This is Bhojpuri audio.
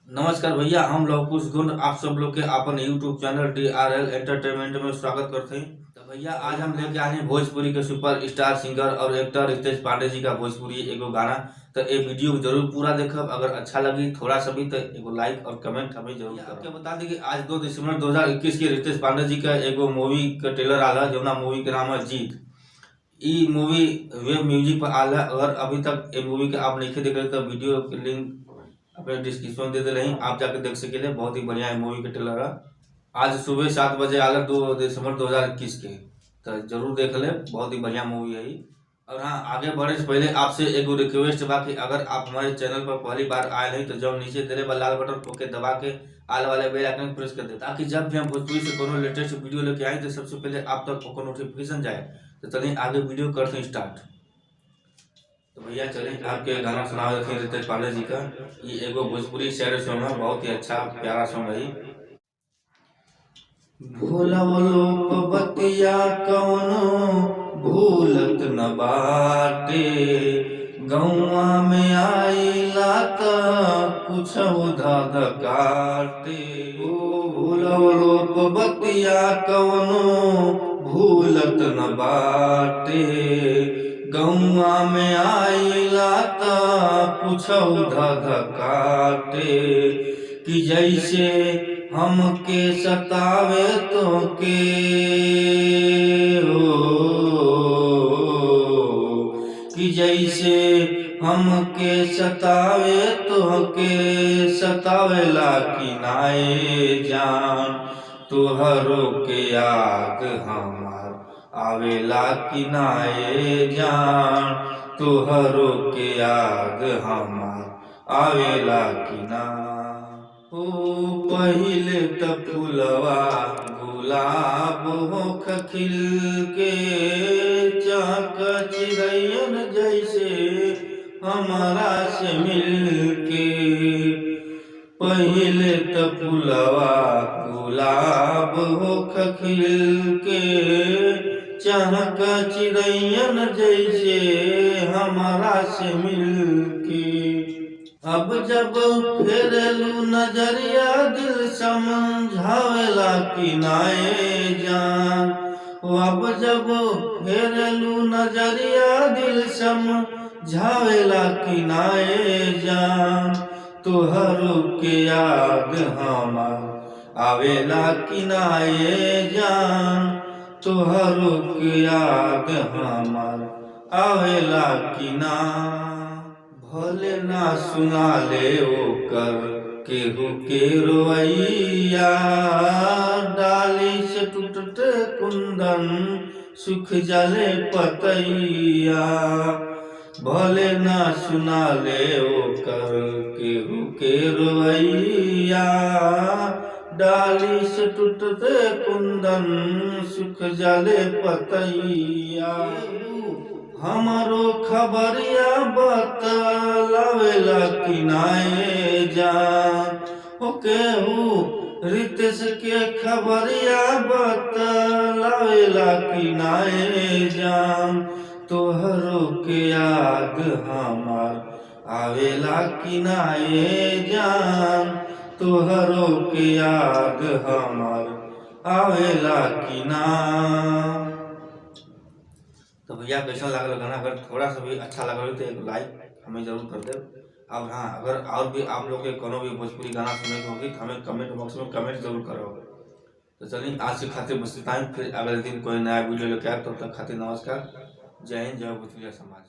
नमस्कार भैया, हम लोग कुछ गुण आप सब लोग के अपन यूट्यूब चैनल DRL एंटरटेनमेंट में स्वागत करते हैं। तो भैया आज हम लेके आए हैं भोजपुरी के सुपर स्टार सिंगर और एक्टर रितेश पांडे जी का भोजपुरी एगो गाना। तो ये वीडियो को जरूर पूरा देखब, अगर अच्छा लगी थोड़ा सा भी तो एगो लाइक और कमेंट हमें जरूर करब। आपके बता दें कि आज 2 दिसंबर 2021 के रितेश पांडे जी का एगो मूवी का ट्रेलर आला, जो मूवी के नाम है जीत। ई मूवी वेब म्यूजिक पर आला। अगर अभी तक ये मूवी के आप नहीं देख रहे तो वीडियो के लिंक अपने डिस्क्रिप्शन दे रहे हैं, आप जाकर देख सके। बहुत ही बढ़िया है मूवी के ट्रेलर है। आज सुबह 7 बजे आला 2 दिसंबर 2021 के, तो जरूर देख ले, बहुत ही बढ़िया मूवी है। और हाँ, आगे बढ़े से पहले आपसे एगो रिक्वेस्ट बा कि अगर आप हमारे चैनल पर पहली बार आए हैं तो जब नीचे दे रहे लाल बटन को दबा के आल वाले बेल आइकन प्रेस कर दे, ताकि जब भी हम भोजपुरी से कोनो लेटेस्ट वीडियो लेके आए तो सबसे पहले आप तक को नोटिफिकेशन जाए। तो चलिए आगे वीडियो करते हैं स्टार्ट। तो भैया चलिए आपके गाना सुना देते हैं रितेश पांडे जी का। ये एगो भोजपुरी सैड सॉन्ग है, बहुत ही अच्छा प्यारा सॉन्ग है। भोला लोक बतिया कौनो भूलत न बाटे, गौवा में आइला त कुछ धाद काटे। ओ भोला लोक बतिया कौनो भूलत न बाटे, गौवा में आइला त पूछौ धध काटे। कि जैसे हमके सतावे तो के हो, कि जैसे हमके सतावे तो के सतावेला कि नाए जान, तोहरो के याद हमार आवेला कि नाए जान, तोहरो के याद हमार आवेला कि ना। ओ पहिले त फुलवा गुलाब होख खिल के, चाक चिड़ैयन जैसे हमारा से मिल के। पहिले त फुलवा गुलाब होख खिल के, चहक चिड़ैयन जैसे हमारा से मिलके। अब जब फेरलू नजरिया दिल समझावेला कि नाए जान, अब जब फेरलू नजरिया दिल समझावेला कि नाए जान, तोहरो के याद हमार आवेला कि नाए जान, तोहरो के याद हमार आवेला कि ना। भले ना सुना ले ओकर केहू के रोइया, डाली से टूटते कुंदन सुख जाले पतैया। भले ना सुना ले ओकर केहू के रोइया, डाली से टूटते कुंदन सुख जाले पतैया। हमारो खबरिया बतलावेला कि नाए जान, हो केहू रितेश के खबरिया बतलावेला कि नाए जान, तोहरो के याद हमार आवेला कि नाए जान, तोहरो के याद हमार आवेला कि ना। तो भैया कैसा लगा गाना? अगर थोड़ा सा भी अच्छा लगा तो एक लाइक हमें जरूर कर दे। और हाँ, अगर और भी आप लोग के कोनो भी भोजपुरी गाना सुनने को होगी तो हमें कमेंट बॉक्स में कमेंट जरूर करो। तो चलिए आज से खातिर बस इतना ही, फिर अगले दिन कोई नया वीडियो लेकर आए, तब तक खातिर नमस्कार। जय हिंद, जय भोजपुरी समाज।